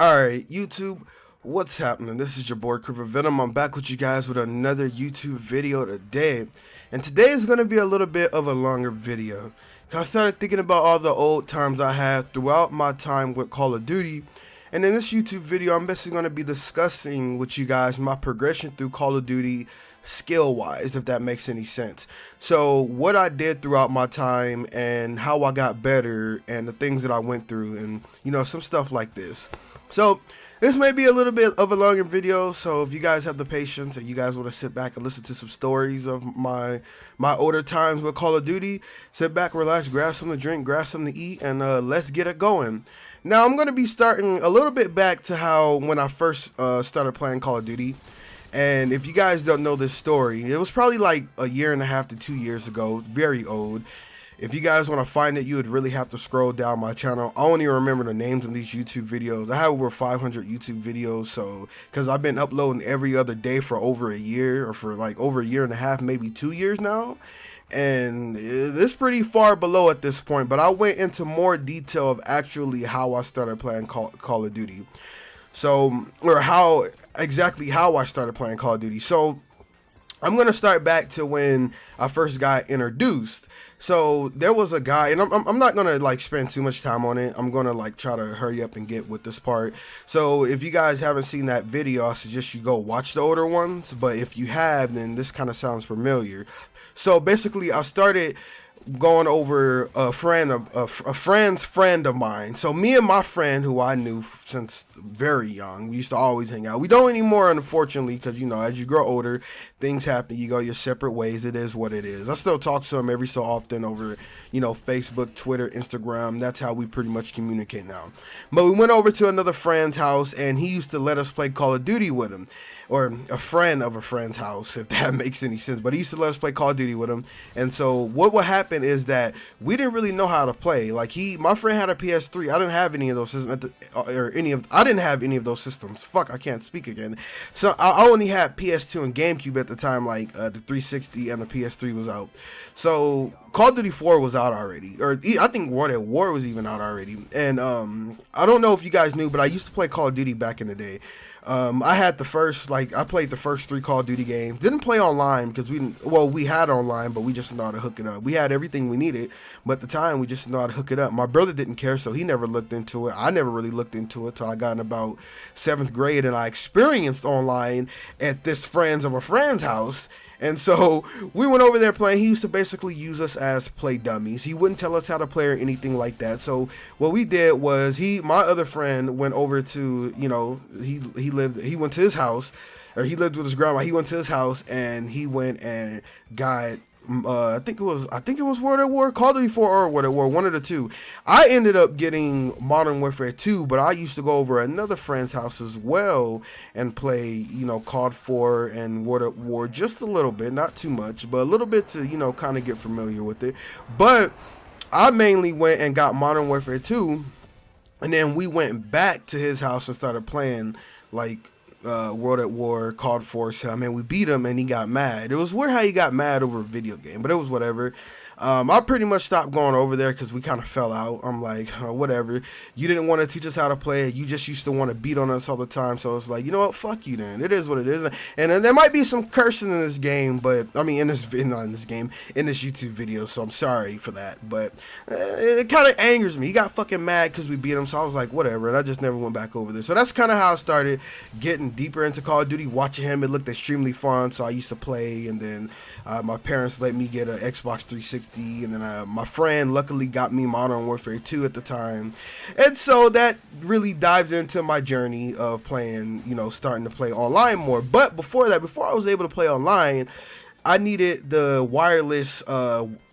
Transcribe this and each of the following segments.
Alright, YouTube, what's happening? This is your boy Criver Venom. I'm back with you guys with another YouTube video today. And today is going to be a little bit of a longer video. I started thinking about all the old times I had throughout my time with Call of Duty. And in this YouTube video, I'm basically going to be discussing with you guys my progression through Call of Duty skill-wise, if that makes any sense. So what I did throughout my time and how I got better and the things that I went through and, you know, some stuff like this. So this may be a little bit of a longer video, so if you guys have the patience and you guys want to sit back and listen to some stories of my older times with Call of Duty, sit back, relax, grab something to drink, grab something to eat, and let's get it going. Now I'm going to be starting a little bit back to how when I first started playing Call of Duty. And if you guys don't know this story, it was probably like a year and a half to 2 years ago, very old. If you guys want to find it, you would really have to scroll down my channel. I don't even remember the names of these YouTube videos. I have over 500 YouTube videos, so because I've been uploading every other day for over a year, or for like over a year and a half, maybe 2 years now. And it's pretty far below at this point, but I went into more detail of actually how I started playing Call of Duty. So, or how exactly how I started playing Call of Duty. So I'm going to start back to when I first got introduced. So there was a guy, and I'm not going to like spend too much time on it. I'm going to like try to hurry up and get with this part. So if you guys haven't seen that video, I suggest you go watch the older ones. But if you have, then this kind of sounds familiar. So basically I started going over a friend's friend of mine. So me and my friend, who I knew since very young, we used to always hang out. We don't anymore, unfortunately, because, you know, as you grow older, things happen. You go your separate ways. It is what it is. I still talk to him every so often over, you know, Facebook, Twitter, Instagram. That's how we pretty much communicate now. But we went over to another friend's house, and he used to let us play Call of Duty with him, or a friend of a friend's house, if that makes any sense. But he used to let us play Call of Duty with him. And so what would happen is that we didn't really know how to play. Like my friend had a PS3. I didn't have any of those systems, I didn't have any of those systems. Fuck, I can't speak again. So I only had PS2 and GameCube at the time. Like the 360 and the PS3 was out. So Call of Duty 4 was out already, or I think World at War was even out already. And I don't know if you guys knew, but I used to play Call of Duty back in the day. I had the first, I played the first 3 Call of Duty games. Didn't play online because we had online, but we just know how to hook it up. We had everything we needed, but at the time we just know how to hook it up. My brother didn't care, so he never looked into it. I never really looked into it till I got in about 7th grade, and I experienced online at this friends of a friend's house. And so we went over there playing. He used to basically use us as play dummies. He wouldn't tell us how to play or anything like that. So what we did was my other friend went over to, you know, he went to his house, or he lived with his grandma. He went to his house and he went and got I think it was World at War, Call of Duty 4 or World at War, one of the two. I ended up getting Modern Warfare 2, but I used to go over another friend's house as well and play, you know, COD 4 and World at War just a little bit, not too much, but a little bit to, you know, kind of get familiar with it. But I mainly went and got Modern Warfare 2, and then we went back to his house and started playing like World at War, COD 4. So I mean, we beat him and he got mad. It was weird how he got mad over a video game, but it was whatever. I pretty much stopped going over there because we kind of fell out. I'm like, whatever. You didn't want to teach us how to play it. You just used to want to beat on us all the time. So it's like, you know what? Fuck you then. It is what it is. And there might be some cursing in this game, but I mean, in this YouTube video. So I'm sorry for that. But it kind of angers me. He got fucking mad because we beat him. So I was like, whatever. And I just never went back over there. So that's kind of how I started getting deeper into Call of Duty. Watching him, it looked extremely fun. So I used to play. And then my parents let me get an Xbox 360. And then my friend luckily got me Modern Warfare 2 at the time. And so that really dives into my journey of playing, you know, starting to play online more. But before that, before I was able to play online, I needed the wireless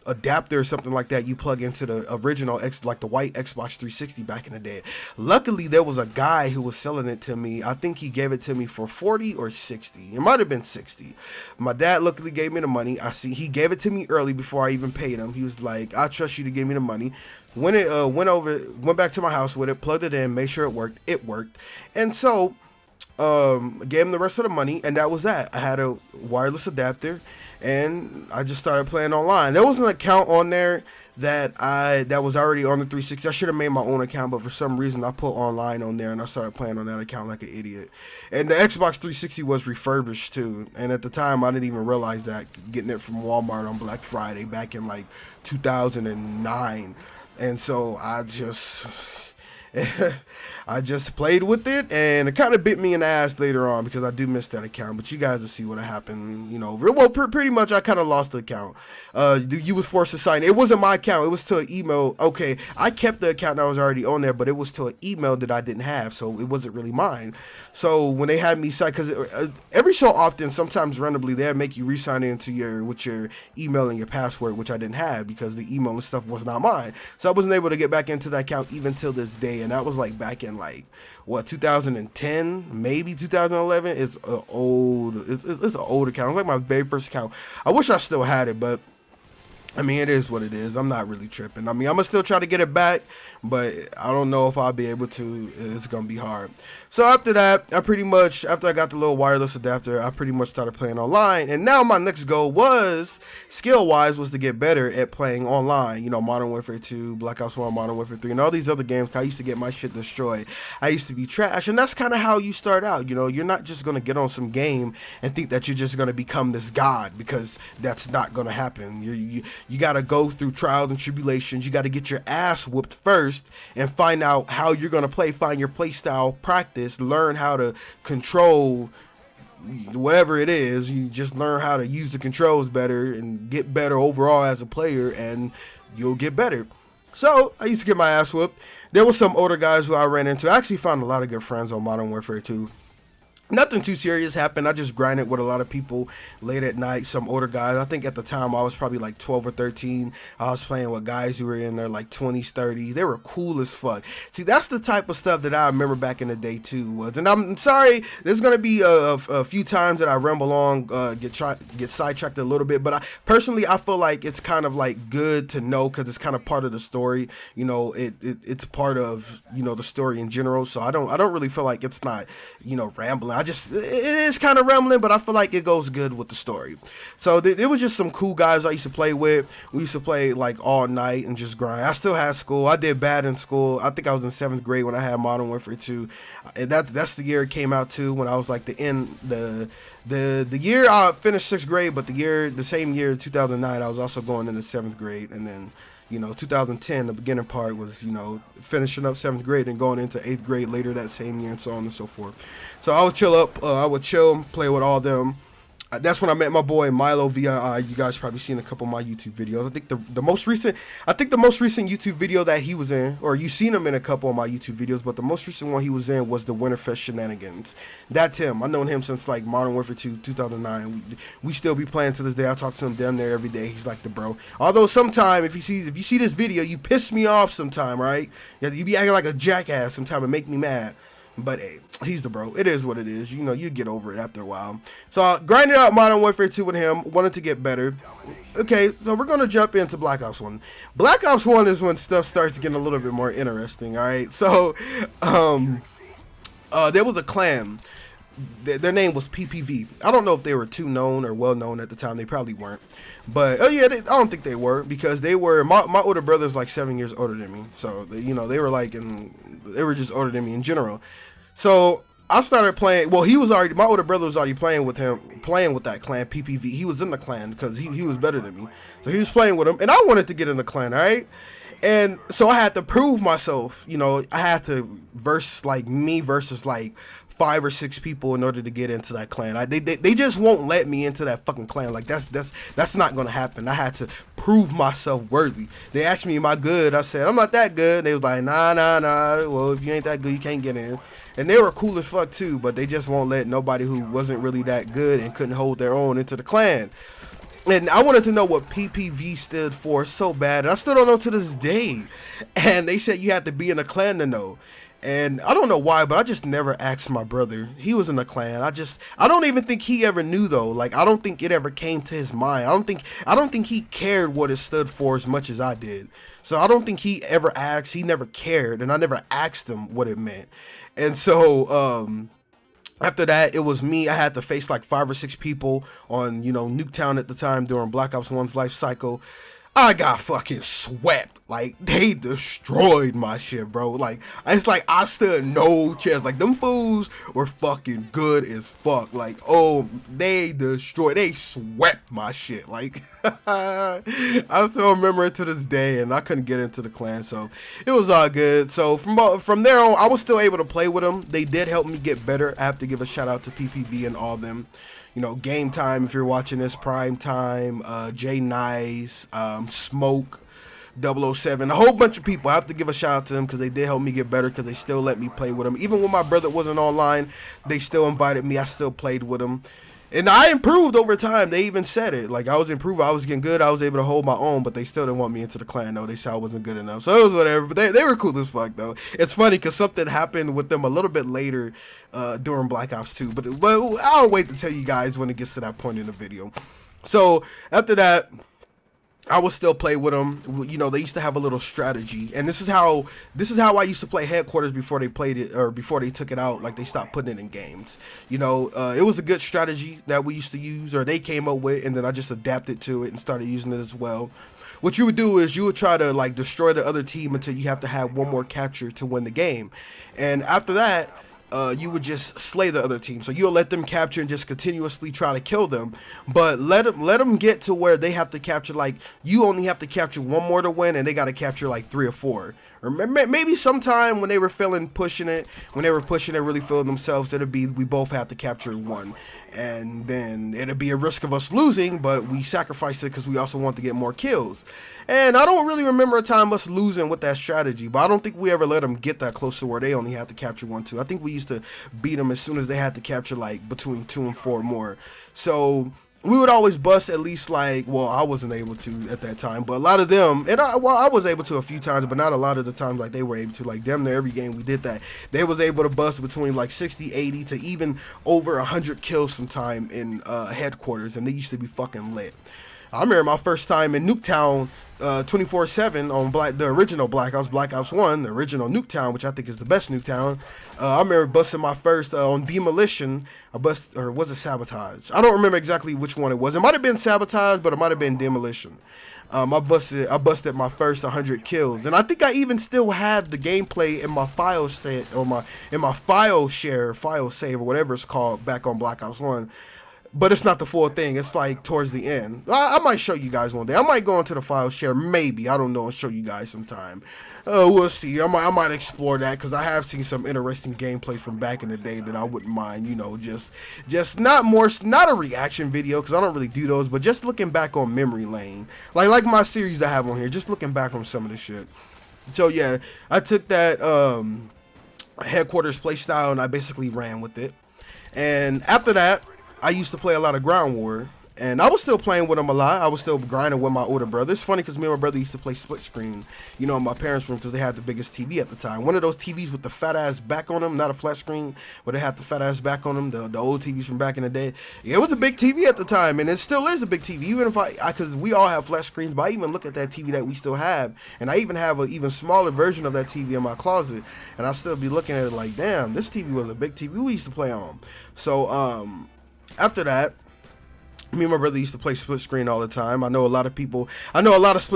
adapter or something like that you plug into the original like the white Xbox 360 back in the day. Luckily there was a guy who was selling it to me. I think he gave it to me for 40 or 60. It might have been 60. My dad luckily gave me the money. He gave it to me early before I even paid him. He was like, I trust you to give me the money. When it went back to my house with it, plugged it in, made sure it worked. And so gave him the rest of the money, and that was that. I had a wireless adapter, and I just started playing online. There was an account on there that was already on the 360. I should have made my own account, but for some reason I put online on there, and I started playing on that account like an idiot. And the Xbox 360 was refurbished too, and at the time I didn't even realize that, getting it from Walmart on Black Friday back in like 2009. And so I just played with it, and it kind of bit me in the ass later on because I do miss that account. But you guys will see what happened. You know, well, pretty much I kind of lost the account. You was forced to sign. It wasn't my account. It was to an email. Okay, I kept the account that was already on there, but it was to an email that I didn't have, so it wasn't really mine. So when they had me sign, because every so often, sometimes randomly, they'd make you re-sign into with your email and your password, which I didn't have because the email and stuff was not mine. So I wasn't able to get back into that account even till this day. And that was like back in like what, 2010, maybe 2011. It's an old account. It's like my very first account. I wish I still had it, but I mean, it is what it is. I'm not really tripping. I mean, I'm going to still try to get it back, but I don't know if I'll be able to. It's going to be hard. So after that, after I got the little wireless adapter, I pretty much started playing online. And now my next goal was, skill-wise, was to get better at playing online. You know, Modern Warfare 2, Black Ops 1, Modern Warfare 3, and all these other games. I used to get my shit destroyed. I used to be trash. And that's kind of how you start out. You know, you're not just going to get on some game and think that you're just going to become this god, because that's not going to happen. You got to go through trials and tribulations. You got to get your ass whooped first and find out how you're going to play, find your play style, practice, learn how to control whatever it is. You just learn how to use the controls better and get better overall as a player, and you'll get better. So I used to get my ass whooped. There were some older guys who I ran into. I actually found a lot of good friends on Modern Warfare 2. Nothing too serious happened. I just grinded with a lot of people late at night, some older guys. I think at the time I was probably like 12 or 13. I was playing with guys who were in their like 20s, 30s. They were cool as fuck. See, that's the type of stuff that I remember back in the day too. And I'm sorry, there's going to be a few times that I ramble on, get sidetracked a little bit. But I feel like it's kind of like good to know, because it's kind of part of the story. You know, it's part of, you know, the story in general. So I don't really feel like it's not, you know, rambling. It is kind of rambling, but I feel like it goes good with the story. So it was just some cool guys I used to play with. We used to play like all night and just grind. I still had school. I did bad in school. I think I was in 7th grade when I had Modern Warfare 2. And that's the year it came out too, when I was like the year I finished 6th grade, but the same year, 2009, I was also going into 7th grade. And then, you know, 2010, the beginning part was, you know, finishing up 7th grade and going into 8th grade later that same year, and so on and so forth. So I would chill, play with all them. That's when I met my boy Milo VII. You guys probably seen a couple of my YouTube videos. I think the most recent YouTube video that he was in, or you seen him in a couple of my YouTube videos, but the most recent one he was in was the Winterfest Shenanigans. That's him. I've known him since like Modern Warfare 2, 2009. We still be playing to this day. I talk to him damn near every day. He's like the bro. Although sometime if you see this video, you piss me off sometime, right? You be acting like a jackass sometime and make me mad. But hey, he's the bro. It is what it is. You know, you get over it after a while. So I grinded out Modern Warfare 2 with him. Wanted to get better. Okay, so we're going to jump into Black Ops 1. Black Ops 1 is when stuff starts getting a little bit more interesting, all right? So there was a clan. Their name was PPV. I don't know if they were too known or well known at the time. They probably weren't. But I don't think they were, because they were my older brother's like 7 years older than me. So they were just older than me in general. So I started playing. Well, my older brother was already playing with that clan PPV. He was in the clan because he was better than me. So he was playing with him, and I wanted to get in the clan, all right? And so I had to prove myself. You know, I had to versus like 5 or 6 people in order to get into that clan. They just won't let me into that fucking clan. Like that's not gonna happen. I had to prove myself worthy. They asked me, am I good? I said, I'm not that good. They was like, nah. Well, if you ain't that good, you can't get in. And they were cool as fuck too, but they just won't let nobody who wasn't really that good and couldn't hold their own into the clan. And I wanted to know what PPV stood for so bad, and I still don't know to this day. And they said you had to be in a clan to know. And I don't know why, but I just never asked my brother. He was in the clan. I don't even think he ever knew though. Like, I don't think it ever came to his mind. I don't think he cared what it stood for as much as I did. So I don't think he ever asked. He never cared, and I never asked him what it meant. And so After that, it was me. I had to face like 5 or 6 people on, Nuketown at the time during Black Ops 1's life cycle. I got fucking swept. Like, they destroyed my shit, bro. Like, it's like I stood no chance. Like, them fools were fucking good as fuck. Like, oh, they swept my shit. Like, I still remember it to this day, and I couldn't get into the clan, so it was all good. So from there on, I was still able to play with them. They did help me get better. I have to give a shout out to PPV and all of them. Game Time, if you're watching this, Prime Time, Jay Nice, Smoke, 007, a whole bunch of people. I have to give a shout out to them because they did help me get better, because they still let me play with them. Even when my brother wasn't online, they still invited me. I still played with them. And I improved over time. They even said it. Like, I was improving. I was getting good. I was able to hold my own, but they still didn't want me into the clan, though. They said I wasn't good enough. So it was whatever. But they were cool as fuck, though. It's funny because something happened with them a little bit later during Black Ops 2. But I'll wait to tell you guys when it gets to that point in the video. So after that, I would still play with them. They used to have a little strategy, and this is how I used to play Headquarters before they played it, or before they took it out. Like, they stopped putting it in games. It was a good strategy that we used to use, or they came up with, and then I just adapted to it and started using it as well. What you would do is you would try to like destroy the other team until you have to have one more capture to win the game, and after that, you would just slay the other team. So you'll let them capture and just continuously try to kill them, but let them get to where they have to capture, like, you only have to capture one more to win, and they got to capture like 3 or 4. Or maybe sometime when they were pushing it really feeling themselves, it'd be we both have to capture 1, and then it'd be a risk of us losing, but we sacrificed it because we also want to get more kills. And I don't really remember a time us losing with that strategy, but I don't think we ever let them get that close to where they only have to capture 1, 2. I think we used to beat them as soon as they had to capture like between 2 and 4 more. So we would always bust at least, like, well, I wasn't able to at that time, but a lot of them, and I was able to a few times, but not a lot of the times like they were able to. Like, damn near every game we did that, they was able to bust between like 60, 80 to even over 100 kills sometime in Headquarters, and they used to be fucking lit. I remember my first time in Nuketown 24/7 on the original Black Ops 1, the original Nuketown, which I think is the best Nuketown. I remember busting my first on Demolition. Or was it Sabotage? I don't remember exactly which one it was. It might have been Sabotage, but it might have been Demolition. I busted my first 100 kills, and I think I even still have the gameplay in my file save, or in my file save, or whatever it's called, back on Black Ops 1. But it's not the full thing. It's like towards the end. I might show you guys one day. I might go into the file share, maybe. I don't know, and show you guys sometime. We'll see. I might explore that, because I have seen some interesting gameplay from back in the day that I wouldn't mind. Just not a reaction video, because I don't really do those, but just looking back on memory lane, like my series I have on here, just looking back on some of the shit. So yeah, I took that Headquarters playstyle and I basically ran with it. And after that, I used to play a lot of Ground War, and I was still playing with them a lot. I was still grinding with my older brother. It's funny because me and my brother used to play split screen, in my parents' room, because they had the biggest TV at the time. One of those TVs with the fat ass back on them, not a flat screen, but it had the fat ass back on them, the old TVs from back in the day. Yeah, it was a big TV at the time, and it still is a big TV, even if because we all have flat screens, but I even look at that TV that we still have, and I even have an even smaller version of that TV in my closet, and I still be looking at it like, damn, this TV was a big TV we used to play on. So, after that, me and my brother used to play split screen all the time. I know a lot of split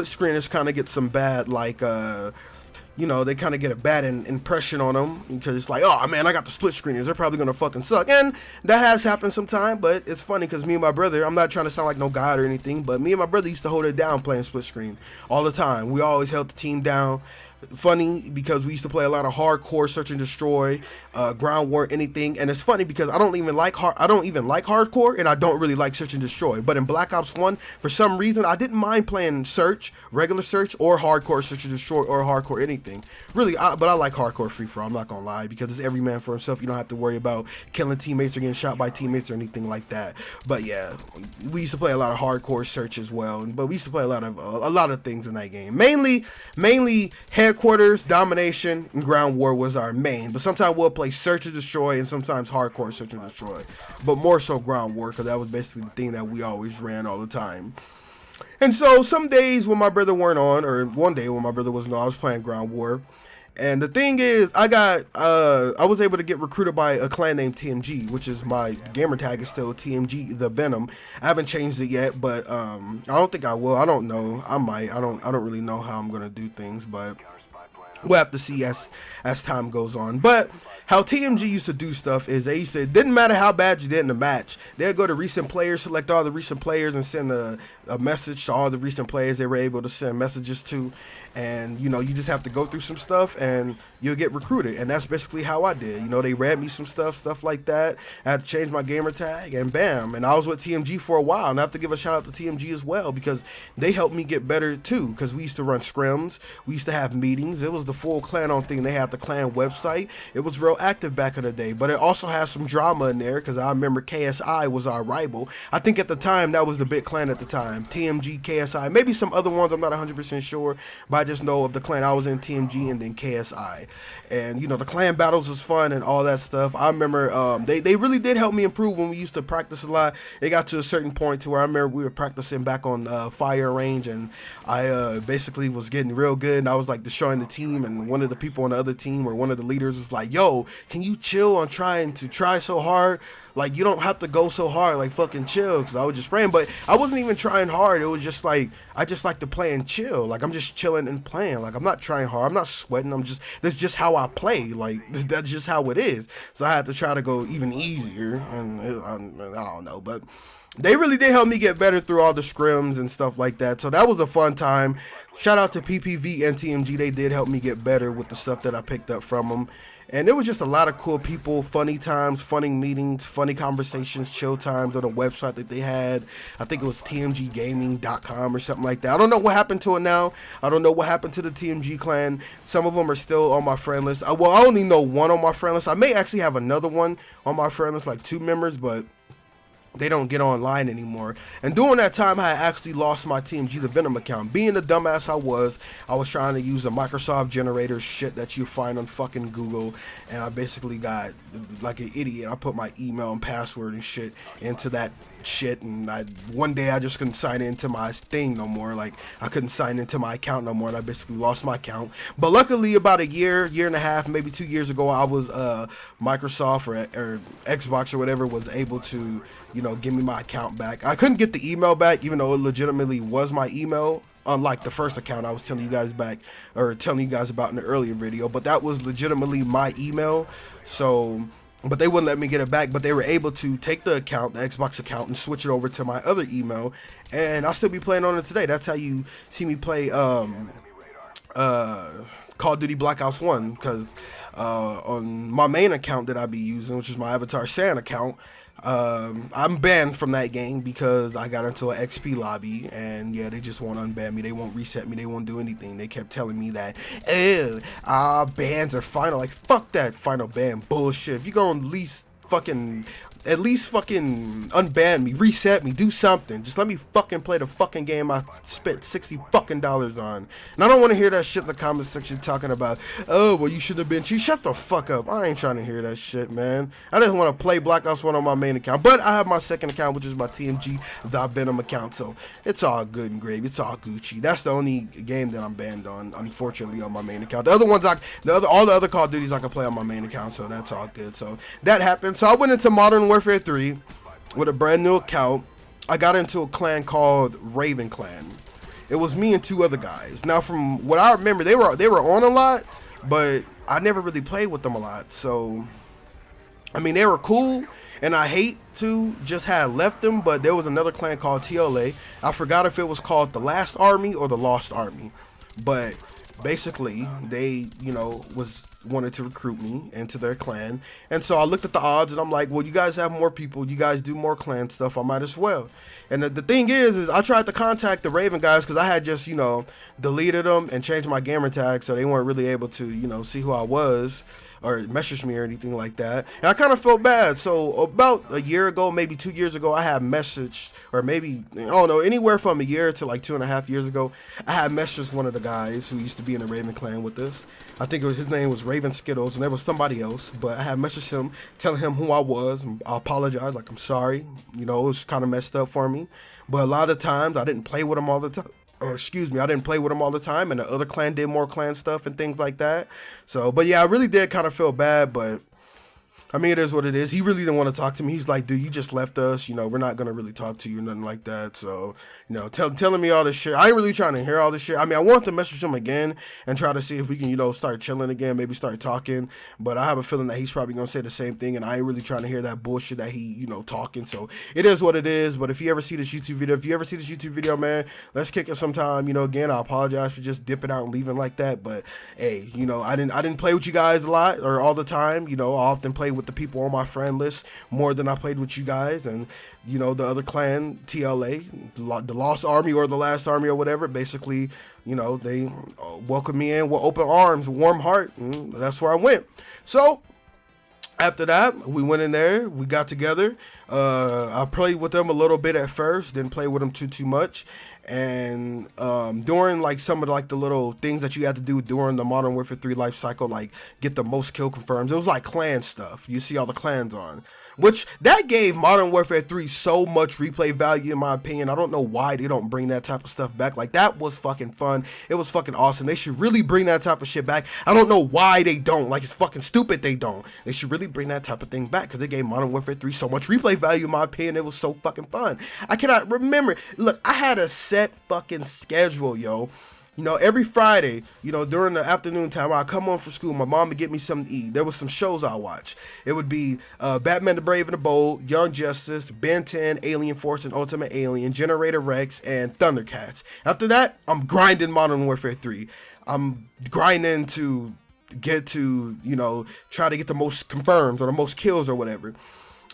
screeners kind of get some bad, like, they kind of get a bad impression on them, because it's like, oh man, I got the split screeners, they're probably gonna fucking suck. And that has happened sometime, but it's funny because me and my brother, I'm not trying to sound like no god or anything, but me and my brother used to hold it down playing split screen all the time. We always held the team down. Funny because we used to play a lot of hardcore search and destroy, Ground War, anything. And it's funny because I don't even like hardcore, and I don't really like search and destroy. But in Black Ops 1, for some reason, I didn't mind playing search, regular search, or hardcore search and destroy, or hardcore anything. Really, but I like hardcore free for all, I'm not gonna lie, because it's every man for himself. You don't have to worry about killing teammates or getting shot by teammates or anything like that. But yeah, we used to play a lot of hardcore search as well. But we used to play a lot of things in that game. Mainly Headquarters, Domination, and Ground War was our main, but sometimes we'll play Search and Destroy, and sometimes Hardcore Search and Destroy, but more so Ground War, because that was basically the thing that we always ran all the time. And so some days when my brother weren't on, or one day when my brother wasn't on, I was playing Ground War, And the thing is, I was able to get recruited by a clan named TMG, which is my gamer tag is still TMG the Venom. I haven't changed it yet, but I don't think I will. I don't know. I might. I don't really know how I'm gonna do things, but we'll have to see as time goes on. But how TMG used to do stuff is they used to, it didn't matter how bad you did in the match. They'd go to recent players, select all the recent players, and send a message to all the recent players they were able to send messages to. And, you know, you just have to go through some stuff and you'll get recruited. And that's basically how I did. You know, they read me some stuff like that. I had to change my gamer tag and bam. And I was with TMG for a while. And I have to give a shout out to TMG as well because they helped me get better too. Because we used to run scrims. We used to have meetings. It was the full clan on thing. They had the clan website. It was real active back in the day. But it also has some drama in there because I remember KSI was our rival. I think at the time that was the big clan at the time. TMG, KSI, maybe some other ones. I'm not 100% sure. But I just know of the clan. I was in TMG and then KSI. And, you know, the clan battles was fun and all that stuff. I remember they really did help me improve when we used to practice a lot. It got to a certain point to where I remember we were practicing back on fire range and I basically was getting real good and I was like destroying the team and one of the people on the other team or one of the leaders was like, yo, can you chill on trying to try so hard? Like, you don't have to go so hard, like, fucking chill, because I was just praying, but I wasn't even trying hard. It was just like, I just like to play and chill. Like, I'm just chilling and playing. Like, I'm not trying hard. I'm not sweating. That's just how I play. Like, that's just how it is. So I had to try to go even easier, and I don't know, but they really did help me get better through all the scrims and stuff like that. So that was a fun time. Shout out to PPV and TMG. They did help me get better with the stuff that I picked up from them. And it was just a lot of cool people, funny times, funny meetings, funny conversations, chill times on the website that they had. I think it was tmggaming.com or something like that. I don't know what happened to it now. I don't know what happened to the TMG clan. Some of them are still on my friend list. Well, I only know one on my friend list. I may actually have another one on my friend list, like 2 members, but they don't get online anymore. And during that time, I actually lost my TMG the Venom account. Being the dumbass I was trying to use a Microsoft generator shit that you find on fucking Google, and I basically got like an idiot. I put my email and password and shit into that shit, and one day I just couldn't sign into my thing no more. Like, I couldn't sign into my account no more, and I basically lost my account. But luckily, about a year and a half, maybe 2 years ago, I was Microsoft or Xbox or whatever was able to, you know, give me my account back. I couldn't get the email back, even though it legitimately was my email, unlike the first account I was telling you guys about in the earlier video. But that was legitimately my email, so but they wouldn't let me get it back. But they were able to take the account, the Xbox account, and switch it over to my other email, and I'll still be playing on it today. That's how you see me play Call of Duty Black Ops 1, because on my main account that I be using, which is my Avatar Sand account, I'm banned from that game because I got into an XP lobby, and yeah, they just won't unban me. They won't reset me. They won't do anything. They kept telling me that, bans are final. Like, fuck that final ban bullshit. If you gonna at least fucking unban me, reset me, do something. Just let me fucking play the fucking game I spent $60 fucking on. And I don't want to hear that shit in the comment section talking about, oh, well, you should have been cheated. Shut the fuck up. I ain't trying to hear that shit, man. I just want to play Black Ops 1 on my main account. But I have my second account, which is my TMG the Venom account. So it's all good and gravy. It's all Gucci. That's the only game that I'm banned on, unfortunately, on my main account. The other ones, all the other Call of Duties I can play on my main account. So that's all good. So that happened. So I went into Modern Warfare 3 with a brand new account. I got into a clan called Raven Clan. It was me and 2 other guys. Now, from what I remember, they were on a lot, but I never really played with them a lot. So, I mean, they were cool, and I hate to just have left them, but there was another clan called TLA. I forgot if it was called the Last Army or the Lost Army, but basically, they, you know, wanted to recruit me into their clan. And so I looked at the odds and I'm like, well, you guys have more people, you guys do more clan stuff, I might as well. And the thing is I tried to contact the Raven guys because I had just, you know, deleted them and changed my gamer tag, so they weren't really able to, you know, see who I was or message me or anything like that. And I kind of felt bad. So about a year ago, maybe 2 years ago, I had messaged, or maybe, I don't know, anywhere from a year to like 2.5 years ago, I had messaged one of the guys who used to be in the Raven clan with us. I think his name was Raven Skittles, and there was somebody else, but I had messaged him, telling him who I was, and I apologize, like, I'm sorry, you know, it was kind of messed up for me, but a lot of times, I didn't play with him all the time. or excuse me, I didn't play with him all the time, and the other clan did more clan stuff and things like that. So, but yeah, I really did kind of feel bad, but I mean, it is what it is. He really didn't want to talk to me. He's like, dude, you just left us. You know, we're not going to really talk to you, nothing like that. So, you know, telling me all this shit. I ain't really trying to hear all this shit. I mean, I want to message him again and try to see if we can, you know, start chilling again, maybe start talking. But I have a feeling that he's probably going to say the same thing. And I ain't really trying to hear that bullshit that he, you know, talking. So it is what it is. But if you ever see this YouTube video, man, let's kick it sometime. You know, again, I apologize for just dipping out and leaving like that. But hey, you know, I didn't play with you guys a lot or all the time. You know, I often play with the people on my friend list more than I played with you guys. And you know, the other clan, TLA, the Lost Army or the Last Army or whatever, basically, you know, they welcomed me in with open arms, warm heart, and that's where I went. So after that, we went in there, we got together. I played with them a little bit at first, didn't play with them too much. And during like some of like the little things that you had to do during the Modern Warfare 3 life cycle, like get the most kill confirms, it was like clan stuff. You see all the clans on, which that gave Modern Warfare 3 so much replay value in my opinion. I don't know why they don't bring that type of stuff back. Like, that was fucking fun. It was fucking awesome. They should really bring that type of shit back. I don't know why they don't. Like, it's fucking stupid they don't. They should really bring that type of thing back, because it gave Modern Warfare 3 so much replay value in my opinion. It was so fucking fun. I cannot remember. Look, I had a set fucking schedule, yo. You know, every Friday, you know, during the afternoon time, I'd come home from school, my mom would get me something to eat. There was some shows I watch. It would be Batman the Brave and the Bold, Young Justice, Ben 10, Alien Force and Ultimate Alien, Generator Rex, and Thundercats. After that, I'm grinding Modern Warfare 3. I'm grinding to get to, you know, try to get the most confirms or the most kills or whatever.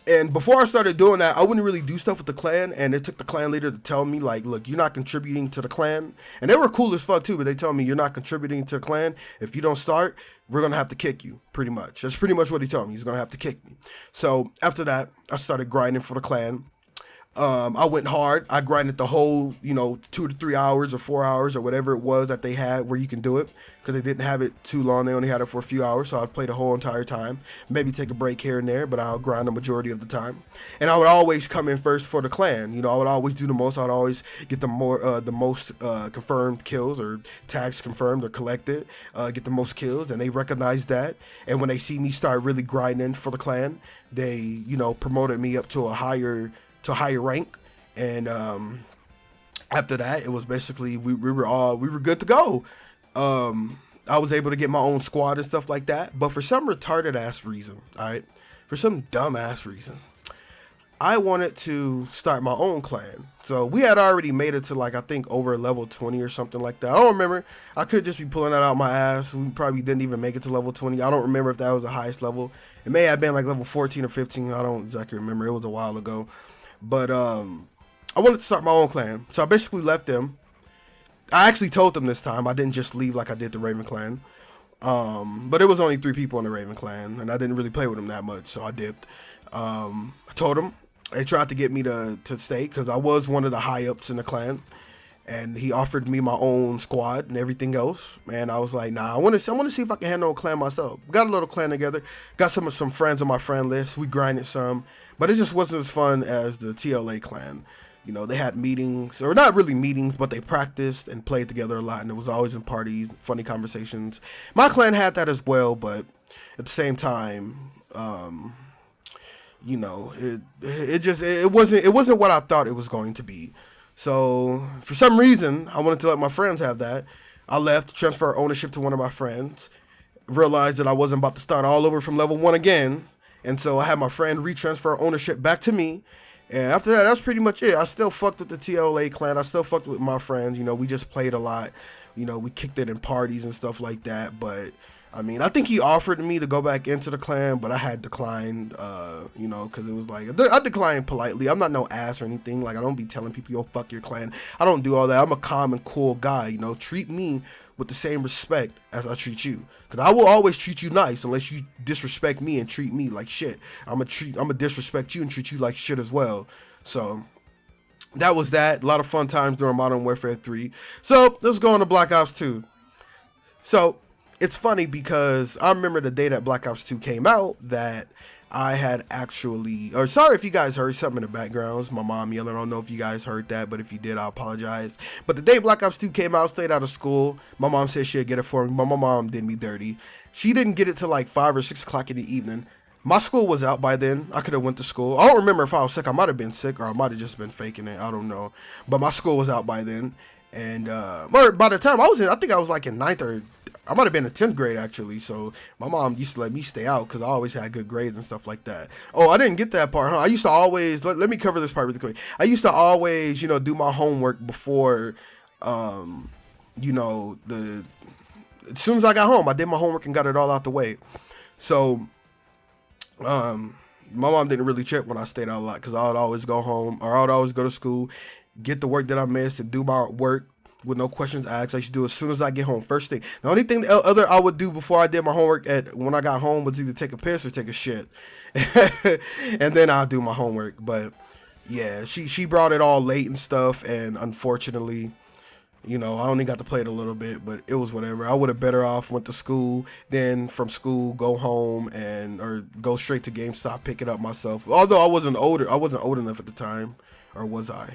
And before I started doing that, I wouldn't really do stuff with the clan, and it took the clan leader to tell me, like, look, you're not contributing to the clan. And they were cool as fuck, too, but they told me, you're not contributing to the clan. If you don't start, we're going to have to kick you, pretty much. That's pretty much what he told me. He's going to have to kick me. So after that, I started grinding for the clan. I went hard. I grinded the whole, you know, 2 to 3 hours or 4 hours or whatever it was that they had where you can do it, because they didn't have it too long. They only had it for a few hours, so I'd play the whole entire time. Maybe take a break here and there, but I'll grind the majority of the time. And I would always come in first for the clan. You know, I would always do the most. I would always get the most confirmed kills or tags confirmed or collected, get the most kills, and they recognized that. And when they see me start really grinding for the clan, they, you know, promoted me up to a higher rank. And after that, it was basically we were good to go. I was able to get my own squad and stuff like that, but for some retarded ass reason, for some dumb ass reason, I wanted to start my own clan. So we had already made it to, like, I think over level 20 or something like that. I don't remember. I could just be pulling that out my ass. We probably didn't even make it to level 20. I don't remember if that was the highest level. It may have been like level 14 or 15. I don't exactly remember. It was a while ago. But I wanted to start my own clan. So I basically left them. I actually told them this time. I didn't just leave like I did the Raven clan. But it was only 3 people in the Raven clan, and I didn't really play with them that much, so I dipped. I told them. They tried to get me to stay, because I was one of the high ups in the clan. And he offered me my own squad and everything else. And I was like, nah, I want to see if I can handle a clan myself. Got a little clan together. Got some friends on my friend list. We grinded some. But it just wasn't as fun as the TLA clan. You know, they had meetings, or not really meetings, but they practiced and played together a lot. And it was always in parties, funny conversations. My clan had that as well, but at the same time, you know, it wasn't what I thought it was going to be. So for some reason, I wanted to let my friends have that. I left, transfer ownership to one of my friends, realized that I wasn't about to start all over from level 1 again. And so I had my friend retransfer ownership back to me. And after that, that's pretty much it. I still fucked with the TLA clan. I still fucked with my friends. You know, we just played a lot. You know, we kicked it in parties and stuff like that. But I mean, I think he offered me to go back into the clan, but I had declined, you know, because it was like, I declined politely. I'm not no ass or anything. Like, I don't be telling people, yo, fuck your clan. I don't do all that. I'm a calm and cool guy, you know. Treat me with the same respect as I treat you. Because I will always treat you nice unless you disrespect me and treat me like shit. I'm gonna disrespect you and treat you like shit as well. So that was that. A lot of fun times during Modern Warfare 3. So let's go on to Black Ops 2. So it's funny because I remember the day that Black Ops 2 came out that I had actually, or sorry if you guys heard something in the background. It's my mom yelling. I don't know if you guys heard that, but if you did, I apologize. But the day Black Ops 2 came out, I stayed out of school. My mom said she'd get it for me, but my mom did me dirty. She didn't get it till like 5 or 6 o'clock in the evening. My school was out by then. I could have went to school. I don't remember if I was sick. I might have been sick, or I might have just been faking it. I don't know. But my school was out by then. And by the time I was in, I think I was like in 9th or I might have been in 10th grade actually. So my mom used to let me stay out because I always had good grades and stuff like that. Oh, I didn't get that part, huh? I used to always, let me cover this part really quick. I used to always, you know, do my homework before, you know, as soon as I got home, I did my homework and got it all out the way. So, my mom didn't really check when I stayed out a lot because I would always go home, or I would always go to school, get the work that I missed, and do my work with no questions asked. I used to do it as soon as I get home. First thing. The only thing other I would do before I did my homework when I got home was either take a piss or take a shit, and then I'll do my homework. But yeah, she brought it all late and stuff, and unfortunately, you know, I only got to play it a little bit, but it was whatever. I would have better off went to school, then from school go home or go straight to GameStop, pick it up myself. Although I wasn't old enough at the time, or was I?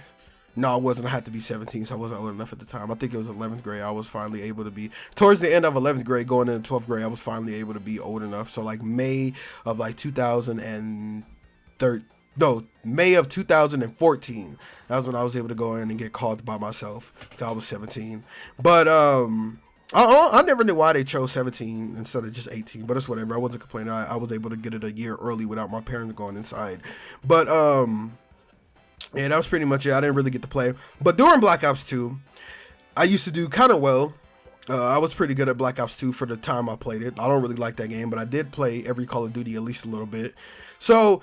No, I wasn't. I had to be 17, so I wasn't old enough at the time. I think it was 11th grade. I was finally able to be, towards the end of 11th grade, going into 12th grade, I was finally able to be old enough. So like May of like 2013. No, May of 2014. That was when I was able to go in and get CoD by myself. I was 17. But I never knew why they chose 17 instead of just 18. But it's whatever. I wasn't complaining. I was able to get it a year early without my parents going inside. But yeah, that was pretty much it. I didn't really get to play. But during Black Ops 2, I used to do kind of well. I was pretty good at Black Ops 2 for the time I played it. I don't really like that game, but I did play every Call of Duty at least a little bit. So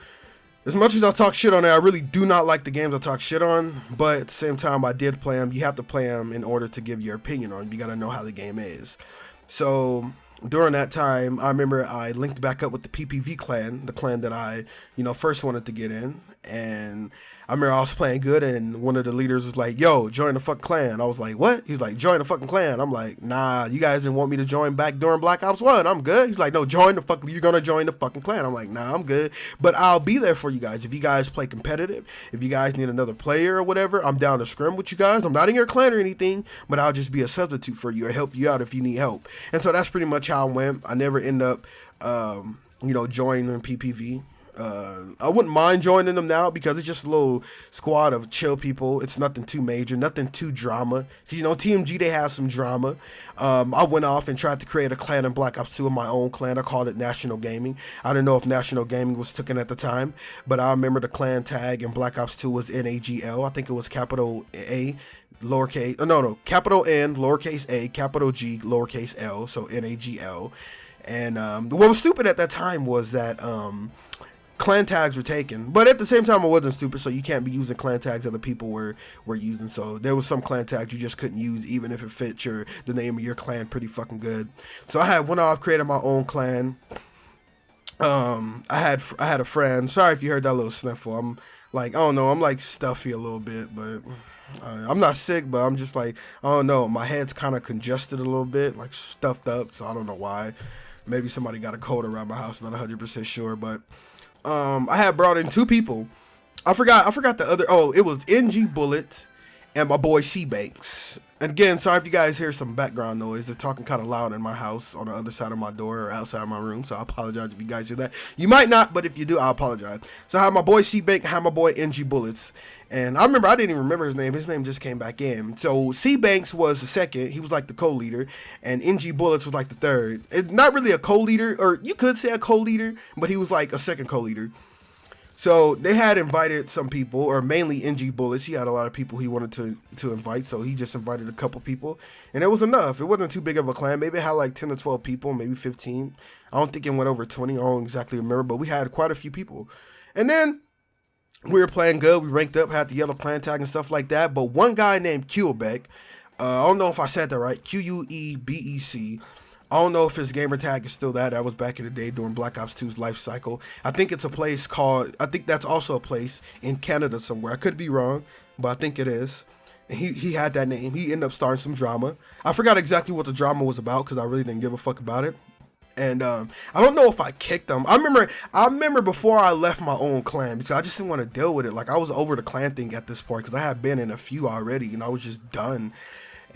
as much as I talk shit on it, I really do not like the games I talk shit on, but at the same time, I did play them. You have to play them in order to give your opinion on them. You got to know how the game is. So during that time, I remember I linked back up with the PPV clan, the clan that I, you know, first wanted to get in. And I remember I was playing good, and one of the leaders was like, yo, join the fucking clan. I was like, what? He's like, join the fucking clan. I'm like, nah, you guys didn't want me to join back during Black Ops 1. I'm good. He's like, no, you're going to join the fucking clan. I'm like, nah, I'm good. But I'll be there for you guys. If you guys play competitive, if you guys need another player or whatever, I'm down to scrim with you guys. I'm not in your clan or anything, but I'll just be a substitute for you or help you out if you need help. And so that's pretty much how I went. I never end up, you know, joining PPV. I wouldn't mind joining them now because it's just a little squad of chill people. It's nothing too major, nothing too drama. You know, TMG, they have some drama. I went off and tried to create a clan in Black Ops 2 of my own clan. I called it National Gaming. I didn't know if National Gaming was taken at the time, but I remember the clan tag in Black Ops 2 was NAGL. I think it was capital A, lowercase, no, capital N, lowercase a, capital G, lowercase L, so NAGL. And what was stupid at that time was that clan tags were taken, but at the same time, I wasn't stupid, so you can't be using clan tags other people were using. So there was some clan tags you just couldn't use, even if it fit the name of your clan pretty fucking good. So I went off, created my own clan. I had a friend. Sorry if you heard that little sniffle. I'm like, I don't know, I'm like stuffy a little bit, but I'm not sick, but I'm just like, I don't know, my head's kind of congested a little bit, like stuffed up, so I don't know why. Maybe somebody got a cold around my house, not 100% sure, but I had brought in 2 people. I forgot the other. Oh, it was NG Bullet and my boy C Banks. And again, sorry if you guys hear some background noise. They're talking kind of loud in my house on the other side of my door or outside my room. So I apologize if you guys hear that. You might not, but if you do, I apologize. So I had my boy C Bank, I had my boy NG Bullets. And I remember, I didn't even remember his name. His name just came back in. So C Banks was the second. He was like the co-leader. And NG Bullets was like the third. It's not really a co-leader, or you could say a co-leader, but he was like a second co-leader. So they had invited some people, or mainly NG Bullets. He had a lot of people he wanted to invite, so he just invited a couple people, and it was enough. It wasn't too big of a clan. Maybe it had like 10 to 12 people, maybe 15. I don't think it went over 20. I don't exactly remember, but we had quite a few people. And then we were playing good. We ranked up, had the yellow clan tag and stuff like that. But one guy named Quebec, I don't know if I said that right, Quebec. I don't know if his gamer tag is still that. That was back in the day during Black Ops 2's life cycle. I think it's a place called, I think that's also a place in Canada somewhere. I could be wrong, but I think it is. And he had that name. He ended up starting some drama. I forgot exactly what the drama was about because I really didn't give a fuck about it. And I don't know if I kicked them. I remember before I left my own clan, because I just didn't want to deal with it. Like, I was over the clan thing at this point, because I had been in a few already, and I was just done.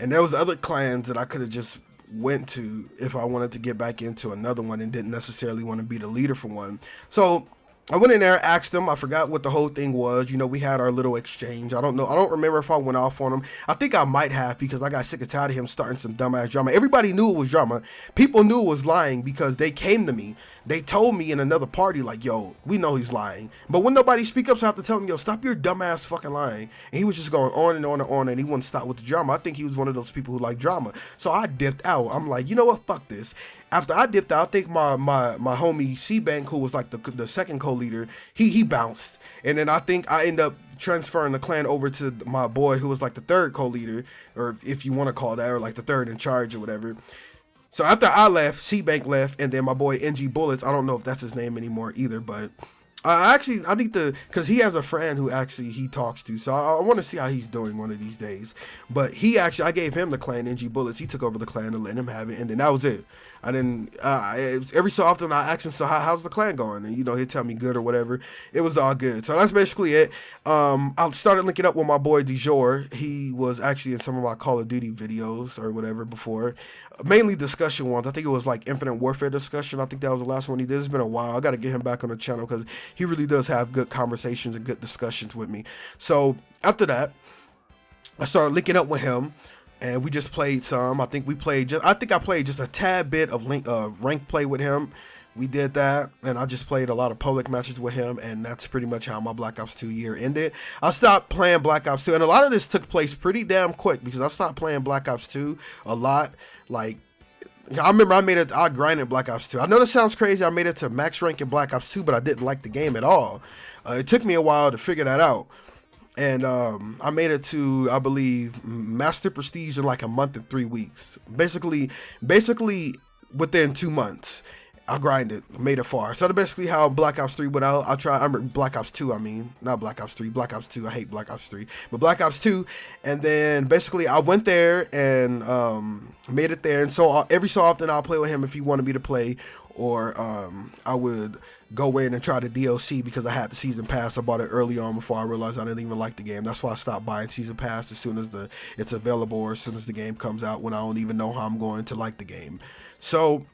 And there was other clans that I could have just went to if I wanted to get back into another one and didn't necessarily want to be the leader for one. So I went in there, asked him. I forgot what the whole thing was. You know, we had our little exchange. I don't know. I don't remember if I went off on him. I think I might have, because I got sick and tired of him starting some dumbass drama. Everybody knew it was drama. People knew it was lying because they came to me. They told me in another party, like, yo, we know he's lying. But when nobody speak up, so I have to tell him, yo, stop your dumbass fucking lying. And he was just going on and on and on, and he wouldn't stop with the drama. I think he was one of those people who like drama. So I dipped out. I'm like, you know what? Fuck this. After I dipped out, I think my homie C-Bank, who was like the second co-leader, he bounced. And then I think I end up transferring the clan over to my boy, who was like the third co-leader, or if you want to call that, or like the third in charge or whatever. So after I left, C-Bank left, and then my boy NG Bullets, I don't know if that's his name anymore either, but I think because he has a friend who actually he talks to, so I want to see how he's doing one of these days. But I gave him the clan, NG Bullets. He took over the clan and let him have it, and then that was it. I didn't, every so often I ask him, so how's the clan going? And, you know, he'd tell me good or whatever. It was all good. So that's basically it. I started linking up with my boy DeJour. He was actually in some of my Call of Duty videos or whatever before. Mainly discussion ones. I think it was like Infinite Warfare discussion. I think that was the last one he did. It's been a while. I got to get him back on the channel because he really does have good conversations and good discussions with me. So after that, I started linking up with him. And we just played some. I think I played just a tad bit of rank play with him. We did that, and I just played a lot of public matches with him, and that's pretty much how my Black Ops 2 year ended. I stopped playing Black Ops 2, and a lot of this took place pretty damn quick because I stopped playing Black Ops 2 a lot. Like, I remember I grinded Black Ops 2. I know this sounds crazy. I made it to max rank in Black Ops 2, but I didn't like the game at all. It took me a while to figure that out. And I made it to, I believe, Master Prestige in like a month and 3 weeks. Basically within 2 months, I grinded, made it far. So that's basically how Black Ops 3 went out. I remember Black Ops 2, not Black Ops 3, Black Ops 2. I hate Black Ops 3, but Black Ops 2. And then basically I went there and made it there. And so every so often I'll play with him if he wanted me to play, or I would go in and try the DLC because I had the season pass. I bought it early on before I realized I didn't even like the game. That's why I stopped buying season pass as soon as it's available, or as soon as the game comes out, when I don't even know how I'm going to like the game. So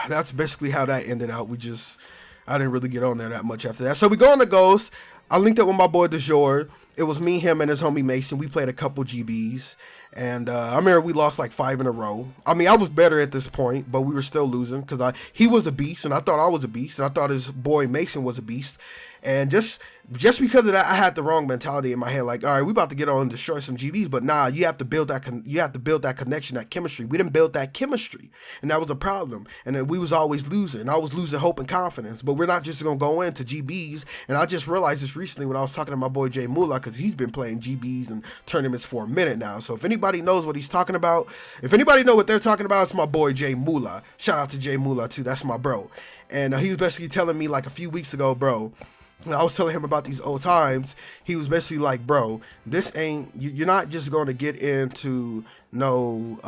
that's basically how that ended out. I didn't really get on there that much after that. So we go on to Ghost. I linked up with my boy DeJour. It was me, him, and his homie Mason. We played a couple GBs, and I remember we lost like 5 in a row. I mean, I was better at this point, but we were still losing because he was a beast, and I thought I was a beast, and I thought his boy Mason was a beast. And just because of that, I had the wrong mentality in my head. Like, all right, we about to get on and destroy some GBs, but nah, you have to build that connection, that chemistry. We didn't build that chemistry, and that was a problem. And then we was always losing. I was losing hope and confidence. But we're not just gonna go into GBs. And I just realized this recently when I was talking to my boy Jay Moolah, because he's been playing GBs and tournaments for a minute now. So if anybody knows what he's talking about, if anybody know what they're talking about, it's my boy Jay Moolah. Shout out to Jay Moolah too. That's my bro. And he was basically telling me like a few weeks ago, bro. I was telling him about these old times. He was basically like, bro, this ain't, you're not just going to get into no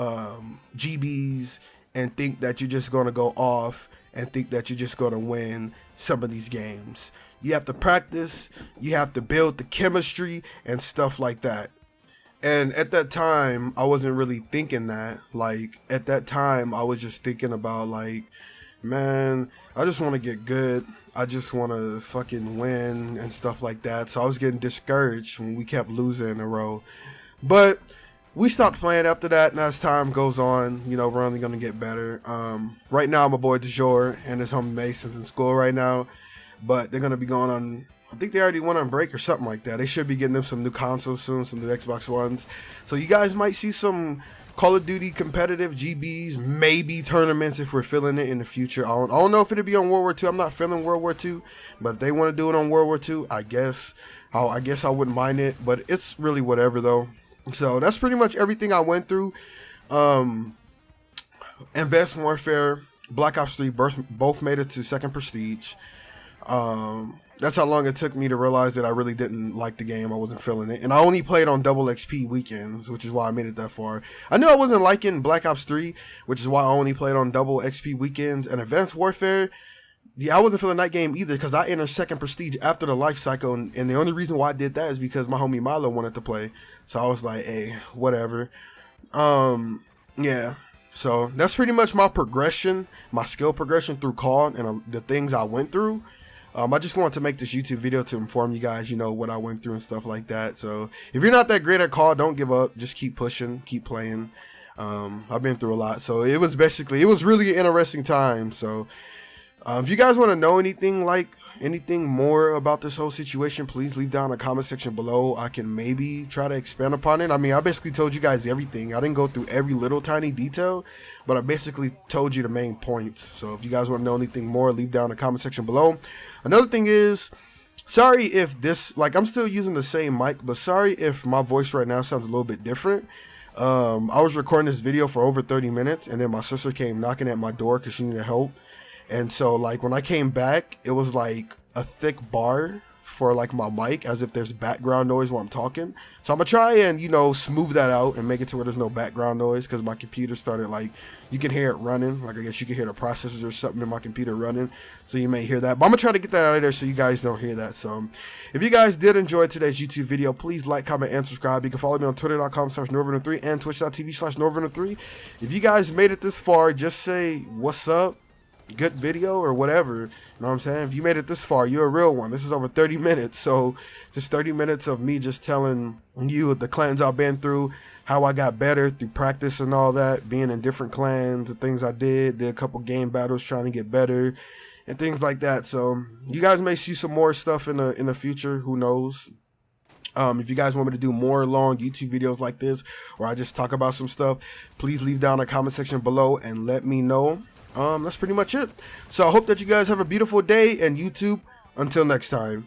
GBs and think that you're just going to go off and think that you're just going to win some of these games. You have to practice, you have to build the chemistry and stuff like that. And at that time, I wasn't really thinking that. Like, at that time, I was just thinking about like, man, I just want to get good. I just want to fucking win and stuff like that. So I was getting discouraged when we kept losing in a row. But we stopped playing after that, and as time goes on, you know, we're only going to get better. Right now, my boy DeJour and his homie Mason's in school right now. But they're going to be going on, I think they already went on break or something like that. They should be getting them some new consoles soon, some new Xbox Ones. So you guys might see some Call of Duty competitive GBs, maybe tournaments if we're feeling it in the future. I don't know if it'll be on World War II. I'm not feeling World War II, but if they want to do it on World War II, I guess I wouldn't mind it. But it's really whatever though. So that's pretty much everything I went through. Advanced Warfare, Black Ops 3 both made it to second prestige. That's how long it took me to realize that I really didn't like the game. I wasn't feeling it. And I only played on double XP weekends, which is why I made it that far. I knew I wasn't liking Black Ops 3, which is why I only played on double XP weekends. And Advanced Warfare, yeah, I wasn't feeling that game either because I entered second prestige after the life cycle. And the only reason why I did that is because my homie Milo wanted to play. So I was like, hey, whatever. Yeah. So that's pretty much my progression, my skill progression through CoD and the things I went through. I just wanted to make this YouTube video to inform you guys, you know, what I went through and stuff like that. So if you're not that great at CoD, don't give up. Just keep pushing, keep playing. I've been through a lot. So it was really an interesting time. So if you guys want to know anything more about this whole situation, please leave down in the comment section below. I can maybe try to expand upon it. I mean, I basically told you guys everything. I didn't go through every little tiny detail, but I basically told you the main points. So if you guys want to know anything more, leave down in the comment section below. Another thing is, sorry if this, like, I'm still using the same mic, but sorry if my voice right now sounds a little bit different. I was recording this video for over 30 minutes, and then my sister came knocking at my door because she needed help. And so, like, when I came back, it was like a thick bar for like my mic, as if there's background noise while I'm talking. So I'm gonna try and, you know, smooth that out and make it to where there's no background noise, because my computer started, like, you can hear it running. Like, I guess you can hear the processors or something in my computer running, so you may hear that. But I'm gonna try to get that out of there so you guys don't hear that. So if you guys did enjoy today's YouTube video, please like, comment, and subscribe. You can follow me on twitter.com/Norvin03 and twitch.tv/Norvin03. If you guys made it this far, just say what's up, good video, or whatever. You know what I'm saying? If you made it this far, you're a real one. This is over 30 minutes, so just 30 minutes of me just telling you the clans I've been through, how I got better through practice and all that, being in different clans, the things I did a couple game battles trying to get better and things like that. So you guys may see some more stuff in the future, who knows. If you guys want me to do more long YouTube videos like this, or I just talk about some stuff, please leave down in the comment section below and let me know. That's pretty much it. So I hope that you guys have a beautiful day, and YouTube, until next time.